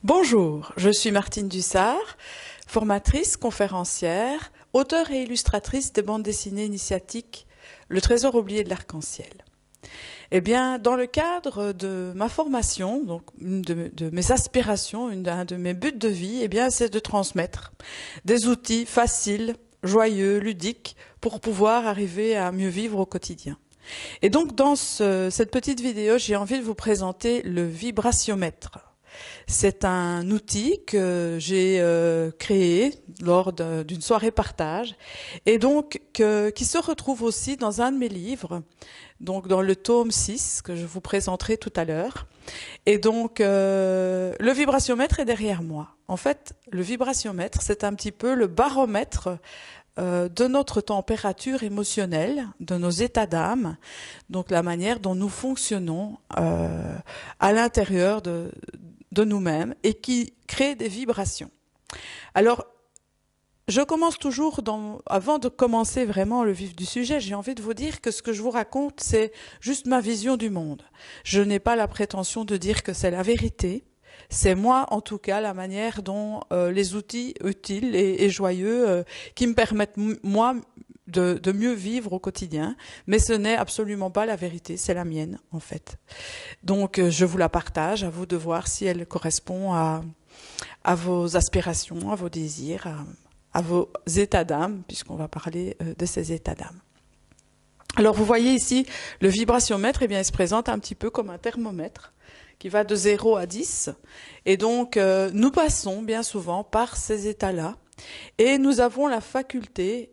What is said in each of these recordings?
Bonjour, je suis Martine Dussard, formatrice, conférencière, auteure et illustratrice des bandes dessinées initiatiques Le Trésor oublié de l'arc-en-ciel. Eh bien, dans le cadre de ma formation, donc une de mes aspirations, un de mes buts de vie, eh bien, c'est de transmettre des outils faciles, joyeux, ludiques, pour pouvoir arriver à mieux vivre au quotidien. Et donc, dans cette petite vidéo, j'ai envie de vous présenter le vibratiomètre. C'est un outil que j'ai créé lors d'une soirée partage et donc qui se retrouve aussi dans un de mes livres, donc dans le tome 6 que je vous présenterai tout à l'heure. Et donc le vibratiomètre est derrière moi. En fait, le vibratiomètre, c'est un petit peu le baromètre de notre température émotionnelle, de nos états d'âme, donc la manière dont nous fonctionnons à l'intérieur de nous-mêmes et qui crée des vibrations. Alors, je commence toujours, avant de commencer vraiment le vif du sujet, j'ai envie de vous dire que ce que je vous raconte, c'est juste ma vision du monde. Je n'ai pas la prétention de dire que c'est la vérité. C'est moi, en tout cas, la manière dont les outils utiles et joyeux qui me permettent, moi, de mieux vivre au quotidien, mais ce n'est absolument pas la vérité, c'est la mienne, en fait. Donc, je vous la partage, à vous de voir si elle correspond à vos aspirations, à vos désirs, à vos états d'âme, puisqu'on va parler de ces états d'âme. Alors, vous voyez ici, le vibratiomètre, eh bien, il se présente un petit peu comme un thermomètre qui va de 0 à 10. Et donc, nous passons bien souvent par ces états-là. Et nous avons la faculté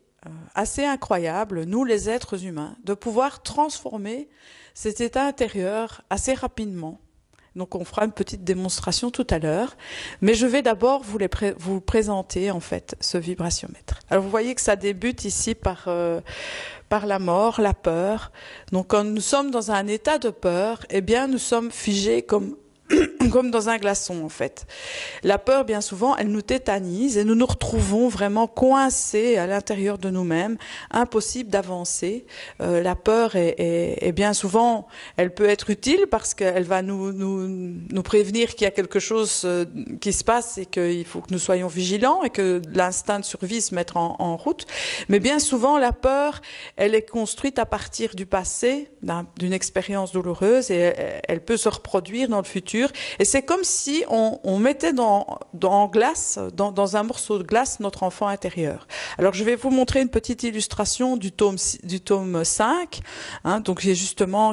assez incroyable, nous les êtres humains, de pouvoir transformer cet état intérieur assez rapidement. Donc, on fera une petite démonstration tout à l'heure. Mais je vais d'abord vous présenter, en fait, ce vibratiomètre. Alors, vous voyez que ça débute ici par la mort, la peur. Donc, quand nous sommes dans un état de peur, eh bien, nous sommes figés comme dans un glaçon, en fait. La peur, bien souvent, elle nous tétanise et nous nous retrouvons vraiment coincés à l'intérieur de nous-mêmes, impossible d'avancer. La peur est bien souvent, elle peut être utile parce qu'elle va nous prévenir qu'il y a quelque chose qui se passe et qu'il faut que nous soyons vigilants et que l'instinct de survie se mette en route. Mais bien souvent, la peur, elle est construite à partir du passé, d'une expérience douloureuse et elle peut se reproduire dans le futur. Et c'est comme si on mettait dans un morceau de glace notre enfant intérieur. Alors je vais vous montrer une petite illustration du tome 5, donc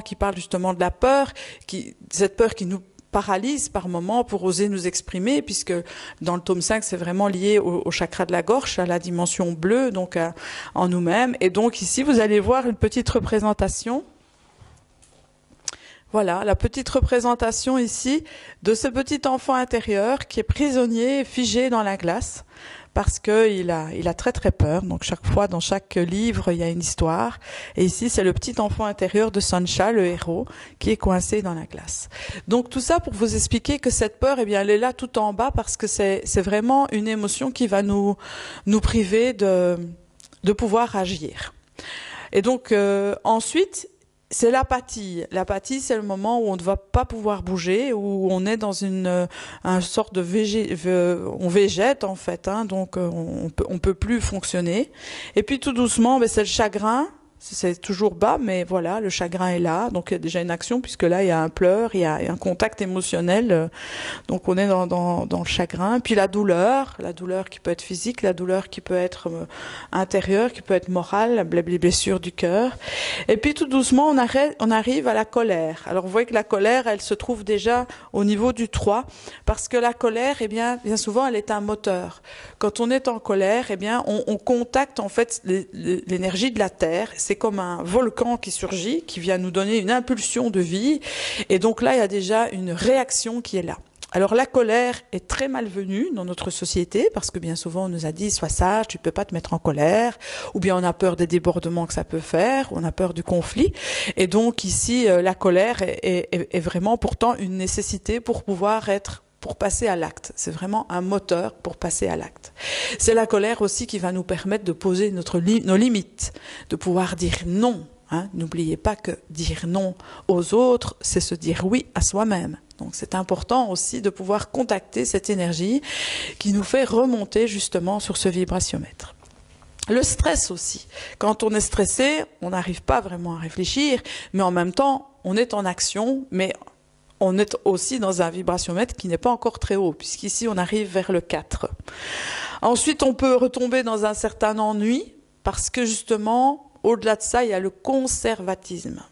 qui parle justement de la peur, cette peur qui nous paralyse par moments pour oser nous exprimer, puisque dans le tome 5, c'est vraiment lié au chakra de la gorge, à la dimension bleue, donc en nous-mêmes. Et donc ici, vous allez voir une petite représentation. Voilà, la petite représentation ici de ce petit enfant intérieur qui est prisonnier, figé dans la glace, parce qu'il a très très peur. Donc chaque fois, dans chaque livre, il y a une histoire. Et ici, c'est le petit enfant intérieur de Sancha, le héros, qui est coincé dans la glace. Donc tout ça pour vous expliquer que cette peur, eh bien, elle est là tout en bas parce que c'est vraiment une émotion qui va nous priver de pouvoir agir. Et donc ensuite, c'est l'apathie. L'apathie, c'est le moment où on ne va pas pouvoir bouger, où on est dans une sorte de on végète en fait, donc on peut plus fonctionner. Et puis tout doucement, c'est le chagrin. C'est toujours bas, mais voilà, le chagrin est là, donc il y a déjà une action, puisque là, il y a un pleur, il y a un contact émotionnel, donc on est dans le chagrin. Puis la douleur qui peut être physique, la douleur qui peut être intérieure, qui peut être morale, les blessures du cœur. Et puis tout doucement, on arrive à la colère. Alors vous voyez que la colère, elle se trouve déjà au niveau du 3, parce que la colère, eh bien souvent, elle est un moteur. Quand on est en colère, eh bien, on contacte en fait l'énergie de la Terre. C'est comme un volcan qui surgit, qui vient nous donner une impulsion de vie. Et donc là, il y a déjà une réaction qui est là. Alors la colère est très malvenue dans notre société parce que bien souvent on nous a dit sois sage, tu peux pas te mettre en colère, ou bien on a peur des débordements que ça peut faire, on a peur du conflit. Et donc ici, la colère est vraiment pourtant une nécessité pour passer à l'acte. C'est vraiment un moteur pour passer à l'acte. C'est la colère aussi qui va nous permettre de poser nos limites, de pouvoir dire non Hein. N'oubliez pas que dire non aux autres, c'est se dire oui à soi-même. Donc c'est important aussi de pouvoir contacter cette énergie qui nous fait remonter justement sur ce vibratiomètre. Le stress aussi. Quand on est stressé, on n'arrive pas vraiment à réfléchir, mais en même temps, on est en action, mais on est aussi dans un vibratiomètre qui n'est pas encore très haut, puisqu'ici on arrive vers le 4. Ensuite, on peut retomber dans un certain ennui, parce que justement, au-delà de ça, il y a le conservatisme.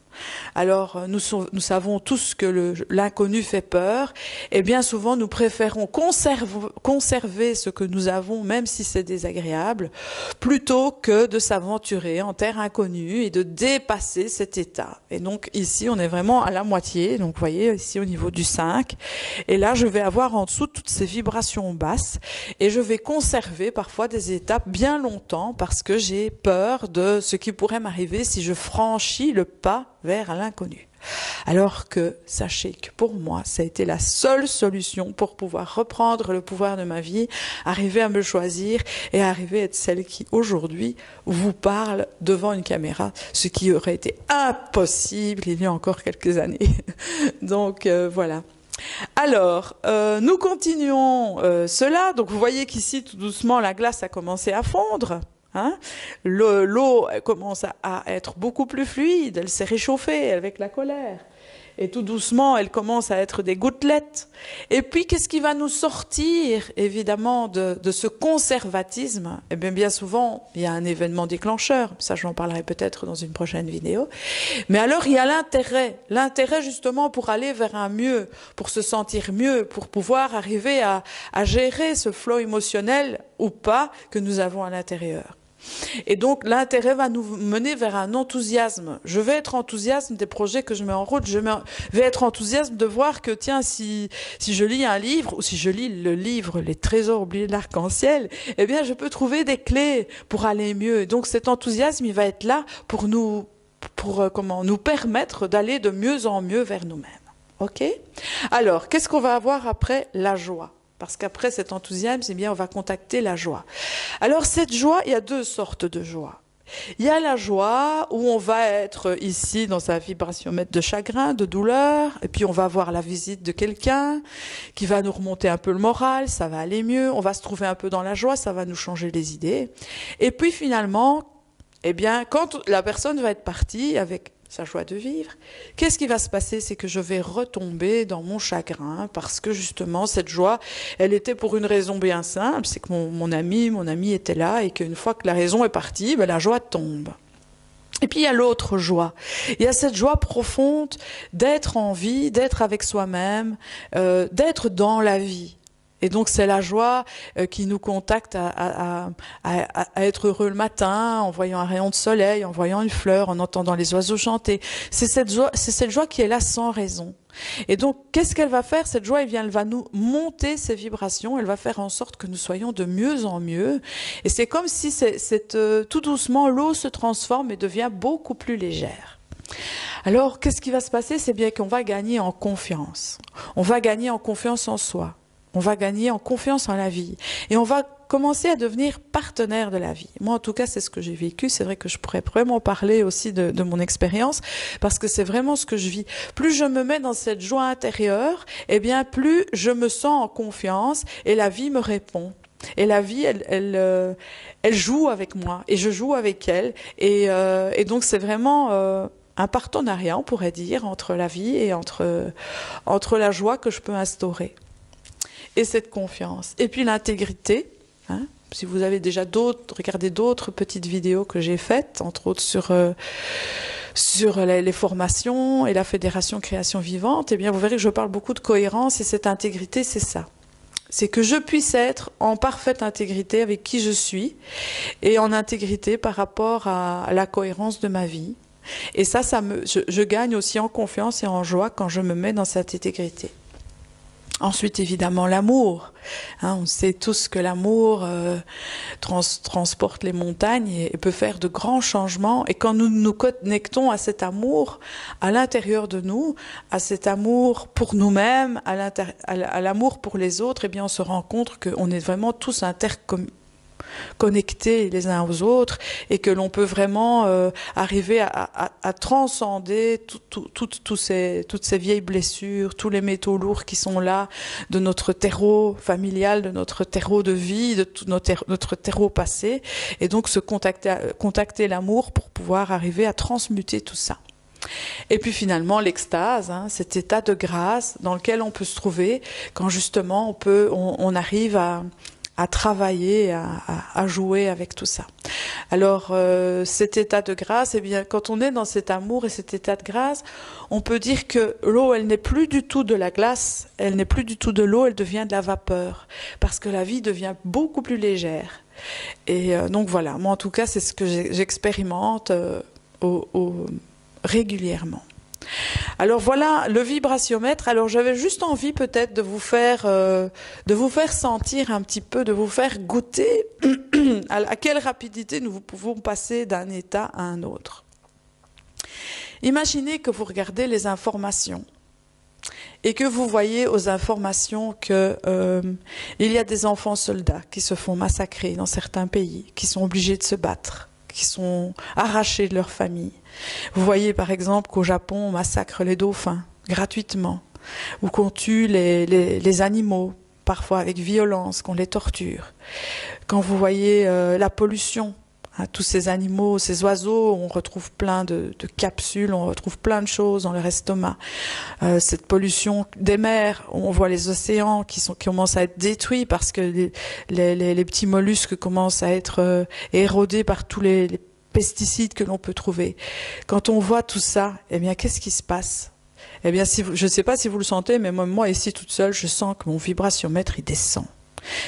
Alors, nous savons tous que l'inconnu fait peur, et bien souvent, nous préférons conserver ce que nous avons, même si c'est désagréable, plutôt que de s'aventurer en terre inconnue et de dépasser cet état. Et donc, ici, on est vraiment à la moitié, donc vous voyez, ici au niveau du 5, et là, je vais avoir en dessous toutes ces vibrations basses, et je vais conserver parfois des étapes bien longtemps, parce que j'ai peur de ce qui pourrait m'arriver si je franchis le pas vers l'inconnu. Alors que, sachez que pour moi, ça a été la seule solution pour pouvoir reprendre le pouvoir de ma vie, arriver à me choisir et arriver à être celle qui, aujourd'hui, vous parle devant une caméra, ce qui aurait été impossible il y a encore quelques années. Donc, voilà. Alors, nous continuons cela. Donc, vous voyez qu'ici, tout doucement, la glace a commencé à fondre. Hein, l'eau commence à être beaucoup plus fluide, elle s'est réchauffée avec la colère. Et tout doucement, elle commence à être des gouttelettes. Et puis, qu'est-ce qui va nous sortir, évidemment, de ce conservatisme? Eh bien, bien souvent, il y a un événement déclencheur. Ça, j'en parlerai peut-être dans une prochaine vidéo. Mais alors, il y a l'intérêt. L'intérêt, justement, pour aller vers un mieux, pour se sentir mieux, pour pouvoir arriver à gérer ce flot émotionnel ou pas que nous avons à l'intérieur. Et donc l'intérêt va nous mener vers un enthousiasme. Je vais être enthousiaste des projets que je mets en route. Je vais être enthousiaste de voir que tiens, si je lis un livre ou si je lis le livre Les trésors oubliés de l'arc-en-ciel, eh bien je peux trouver des clés pour aller mieux. Et donc cet enthousiasme, il va être là pour nous permettre d'aller de mieux en mieux vers nous-mêmes. Ok ? Alors, qu'est-ce qu'on va avoir après la joie ? Parce qu'après cet enthousiasme, eh bien, on va contacter la joie. Alors, cette joie, il y a deux sortes de joie. Il y a la joie où on va être ici dans un vibratiomètre de chagrin, de douleur, et puis on va avoir la visite de quelqu'un qui va nous remonter un peu le moral, ça va aller mieux, on va se trouver un peu dans la joie, ça va nous changer les idées. Et puis finalement, eh bien, quand la personne va être partie avec sa joie de vivre, qu'est-ce qui va se passer? C'est que je vais retomber dans mon chagrin parce que justement cette joie, elle était pour une raison bien simple, c'est que mon ami était là et qu'une fois que la raison est partie, ben, la joie tombe. Et puis il y a l'autre joie, il y a cette joie profonde d'être en vie, d'être avec soi-même, d'être dans la vie. Et donc c'est la joie qui nous contacte à être heureux le matin, en voyant un rayon de soleil, en voyant une fleur, en entendant les oiseaux chanter. C'est cette joie qui est là sans raison. Et donc qu'est-ce qu'elle va faire? Cette joie, elle va nous monter ces vibrations, elle va faire en sorte que nous soyons de mieux en mieux. Et c'est comme si tout doucement l'eau se transforme et devient beaucoup plus légère. Alors qu'est-ce qui va se passer? C'est bien qu'on va gagner en confiance. On va gagner en confiance en soi. On va gagner en confiance en la vie. Et on va commencer à devenir partenaire de la vie. Moi, en tout cas, c'est ce que j'ai vécu. C'est vrai que je pourrais vraiment parler aussi de mon expérience, parce que c'est vraiment ce que je vis. Plus je me mets dans cette joie intérieure, eh bien, plus je me sens en confiance et la vie me répond. Et la vie, elle joue avec moi et je joue avec elle. Et donc, c'est vraiment un partenariat, on pourrait dire, entre la vie et entre la joie que je peux instaurer. Et cette confiance. Et puis l'intégrité. Hein, si vous avez déjà regardé d'autres petites vidéos que j'ai faites, entre autres sur les formations et la Fédération Création Vivante, eh bien vous verrez que je parle beaucoup de cohérence et cette intégrité, c'est ça. C'est que je puisse être en parfaite intégrité avec qui je suis et en intégrité par rapport à la cohérence de ma vie. Et ça je gagne aussi en confiance et en joie quand je me mets dans cette intégrité. Ensuite, évidemment, l'amour. Hein, on sait tous que l'amour transporte les montagnes et peut faire de grands changements. Et quand nous nous connectons à cet amour à l'intérieur de nous, à cet amour pour nous-mêmes, à l'amour pour les autres, eh bien, on se rend compte qu'on est vraiment tous connectés les uns aux autres et que l'on peut vraiment arriver à transcender toutes ces vieilles blessures, tous les métaux lourds qui sont là de notre terreau familial, de notre terreau de vie, de tout notre terreau passé, et donc se contacter l'amour pour pouvoir arriver à transmuter tout ça. Et puis finalement l'extase, cet état de grâce dans lequel on peut se trouver quand justement on arrive à travailler, à jouer avec tout ça. Alors cet état de grâce, eh bien quand on est dans cet amour et cet état de grâce, on peut dire que l'eau, elle n'est plus du tout de la glace, elle n'est plus du tout de l'eau, elle devient de la vapeur, parce que la vie devient beaucoup plus légère. Et donc voilà, moi en tout cas c'est ce que j'expérimente régulièrement. Alors voilà le vibratiomètre. Alors j'avais juste envie peut-être de vous faire sentir un petit peu, de vous faire goûter à quelle rapidité nous pouvons passer d'un état à un autre. Imaginez que vous regardez les informations et que vous voyez aux informations que il y a des enfants soldats qui se font massacrer dans certains pays, qui sont obligés de se battre, qui sont arrachés de leur famille. Vous voyez par exemple qu'au Japon, on massacre les dauphins gratuitement, ou qu'on tue les animaux, parfois avec violence, qu'on les torture. Quand vous voyez la pollution, tous ces animaux, ces oiseaux, on retrouve plein de capsules, on retrouve plein de choses dans leur estomac. Cette pollution des mers, on voit les océans qui commencent à être détruits parce que les petits mollusques commencent à être érodés par tous les pesticides que l'on peut trouver. Quand on voit tout ça, eh bien, qu'est-ce qui se passe? Eh bien, je ne sais pas si vous le sentez, mais moi ici toute seule, je sens que mon vibratiomètre, il descend.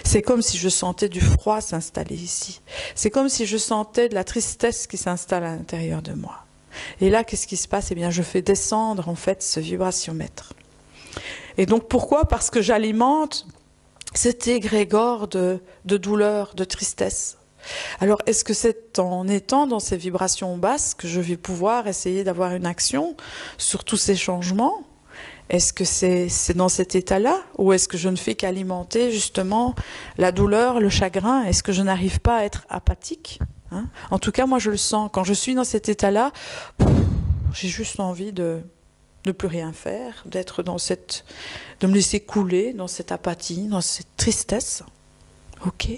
C'est comme si je sentais du froid s'installer ici. C'est comme si je sentais de la tristesse qui s'installe à l'intérieur de moi. Et là, qu'est-ce qui se passe? Eh bien, je fais descendre, en fait, ce vibratiomètre. Et donc, pourquoi? Parce que j'alimente cet égrégore de douleur, de tristesse. Alors, est-ce que c'est en étant dans ces vibrations basses que je vais pouvoir essayer d'avoir une action sur tous ces changements? Est-ce que c'est dans cet état-là? Ou est-ce que je ne fais qu'alimenter justement la douleur, le chagrin? Est-ce que je n'arrive pas à être apathique? En tout cas, moi je le sens. Quand je suis dans cet état-là, j'ai juste envie de ne plus rien faire, de me laisser couler dans cette apathie, dans cette tristesse. Ok.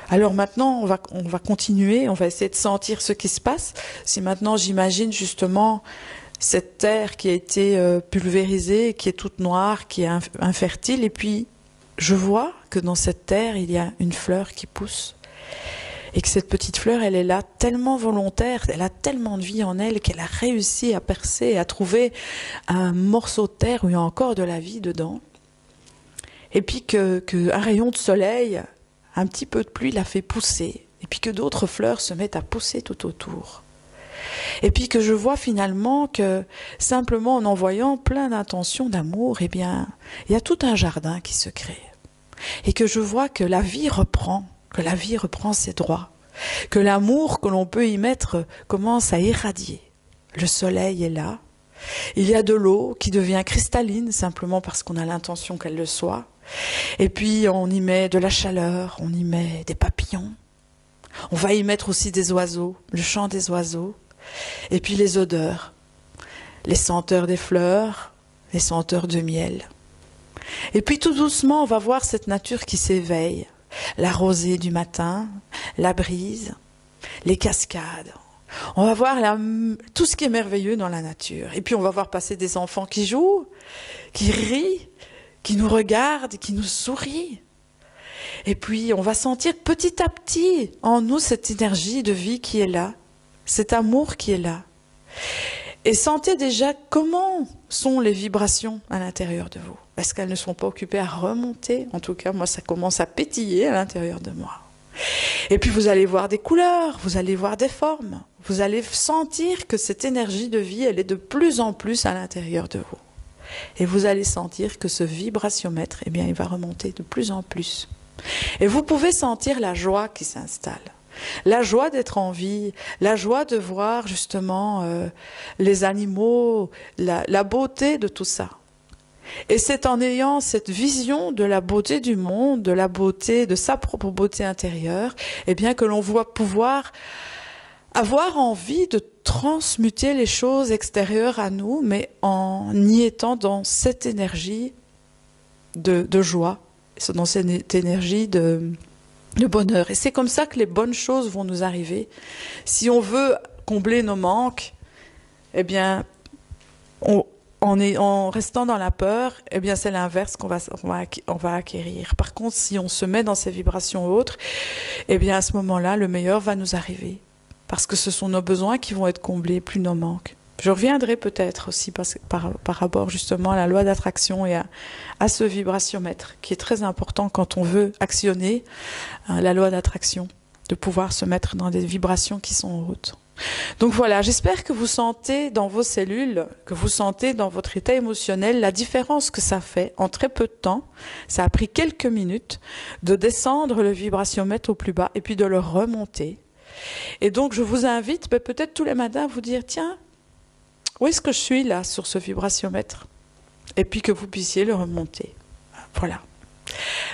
Alors maintenant, on va continuer, on va essayer de sentir ce qui se passe. Si maintenant j'imagine justement cette terre qui a été pulvérisée, qui est toute noire, qui est infertile, et puis je vois que dans cette terre, il y a une fleur qui pousse, et que cette petite fleur, elle est là tellement volontaire, elle a tellement de vie en elle, qu'elle a réussi à percer, à trouver un morceau de terre où il y a encore de la vie dedans, et puis qu'un rayon de soleil, un petit peu de pluie l'a fait pousser, et puis que d'autres fleurs se mettent à pousser tout autour. Et puis que je vois finalement que simplement en envoyant plein d'intentions d'amour, eh bien, il y a tout un jardin qui se crée. Et que je vois que la vie reprend ses droits, que l'amour que l'on peut y mettre commence à irradier. Le soleil est là, il y a de l'eau qui devient cristalline simplement parce qu'on a l'intention qu'elle le soit. Et puis on y met de la chaleur, on y met des papillons. On va y mettre aussi des oiseaux, le chant des oiseaux. Et puis les odeurs, les senteurs des fleurs, les senteurs de miel. Et puis tout doucement, on va voir cette nature qui s'éveille. La rosée du matin, la brise, les cascades. On va voir tout ce qui est merveilleux dans la nature. Et puis on va voir passer des enfants qui jouent, qui rient, qui nous regardent, qui nous sourient. Et puis on va sentir petit à petit en nous cette énergie de vie qui est là. Cet amour qui est là. Et sentez déjà comment sont les vibrations à l'intérieur de vous. Est-ce qu'elles ne sont pas occupées à remonter? En tout cas, moi, ça commence à pétiller à l'intérieur de moi. Et puis vous allez voir des couleurs, vous allez voir des formes. Vous allez sentir que cette énergie de vie, elle est de plus en plus à l'intérieur de vous. Et vous allez sentir que ce vibratiomètre, eh bien, il va remonter de plus en plus. Et vous pouvez sentir la joie qui s'installe. La joie d'être en vie, la joie de voir justement les animaux, la beauté de tout ça. Et c'est en ayant cette vision de la beauté du monde, de la beauté, de sa propre beauté intérieure, eh bien que l'on voit pouvoir avoir envie de transmuter les choses extérieures à nous, mais en y étant dans cette énergie de joie, dans cette énergie de bonheur. Et c'est comme ça que les bonnes choses vont nous arriver. Si on veut combler nos manques, eh bien, en restant dans la peur, eh bien, c'est l'inverse qu'on va acquérir. Par contre, si on se met dans ces vibrations autres, eh bien, à ce moment-là, le meilleur va nous arriver. Parce que ce sont nos besoins qui vont être comblés, plus nos manques. Je reviendrai peut-être aussi par rapport justement à la loi d'attraction et à ce vibratiomètre, qui est très important quand on veut actionner la loi d'attraction, de pouvoir se mettre dans des vibrations qui sont hautes. Donc voilà, j'espère que vous sentez dans vos cellules, que vous sentez dans votre état émotionnel la différence que ça fait en très peu de temps. Ça a pris quelques minutes de descendre le vibratiomètre au plus bas et puis de le remonter. Et donc je vous invite peut-être tous les matins à vous dire, tiens, où est-ce que je suis là sur ce vibratiomètre? Et puis que vous puissiez le remonter. Voilà.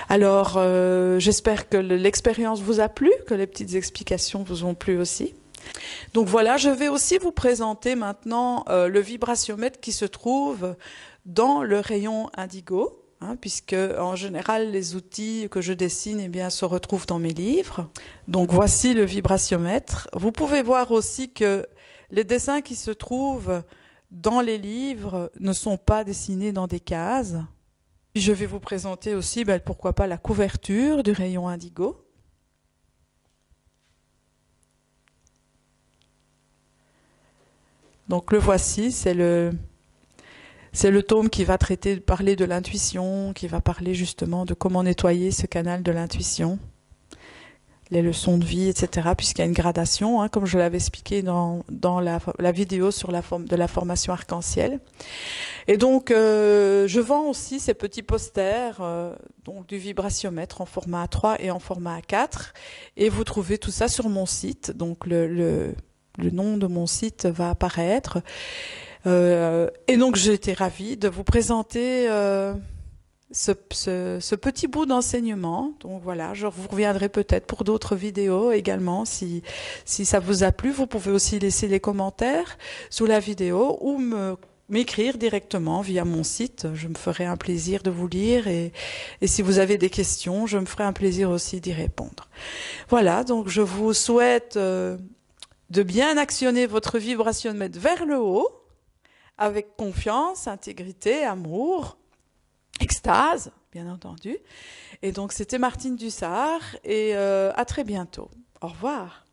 Alors j'espère que l'expérience vous a plu, que les petites explications vous ont plu aussi. Donc voilà, je vais aussi vous présenter maintenant le vibratiomètre qui se trouve dans le rayon indigo, puisque en général les outils que je dessine eh bien, se retrouvent dans mes livres. Donc voici le vibratiomètre. Vous pouvez voir aussi que les dessins qui se trouvent dans les livres ne sont pas dessinés dans des cases. Puis je vais vous présenter aussi, pourquoi pas, la couverture du rayon indigo. Donc le voici, c'est le tome qui va parler de l'intuition, qui va parler justement de comment nettoyer ce canal de l'intuition, les leçons de vie, etc. Puisqu'il y a une gradation, comme je l'avais expliqué dans la vidéo sur de la formation arc-en-ciel. Et donc, je vends aussi ces petits posters donc du vibratiomètre en format A3 et en format A4. Et vous trouvez tout ça sur mon site. Donc, le nom de mon site va apparaître. Et donc, j'ai été ravie de vous présenter ce petit bout d'enseignement. Donc voilà, je vous reviendrai peut-être pour d'autres vidéos également. Si ça vous a plu, vous pouvez aussi laisser les commentaires sous la vidéo ou m'écrire directement via mon site. Je me ferai un plaisir de vous lire et si vous avez des questions, je me ferai un plaisir aussi d'y répondre. Voilà, donc je vous souhaite de bien actionner votre vibratiomètre vers le haut avec confiance, intégrité, amour, extase, bien entendu. Et donc, c'était Martine Dussart et à très bientôt. Au revoir.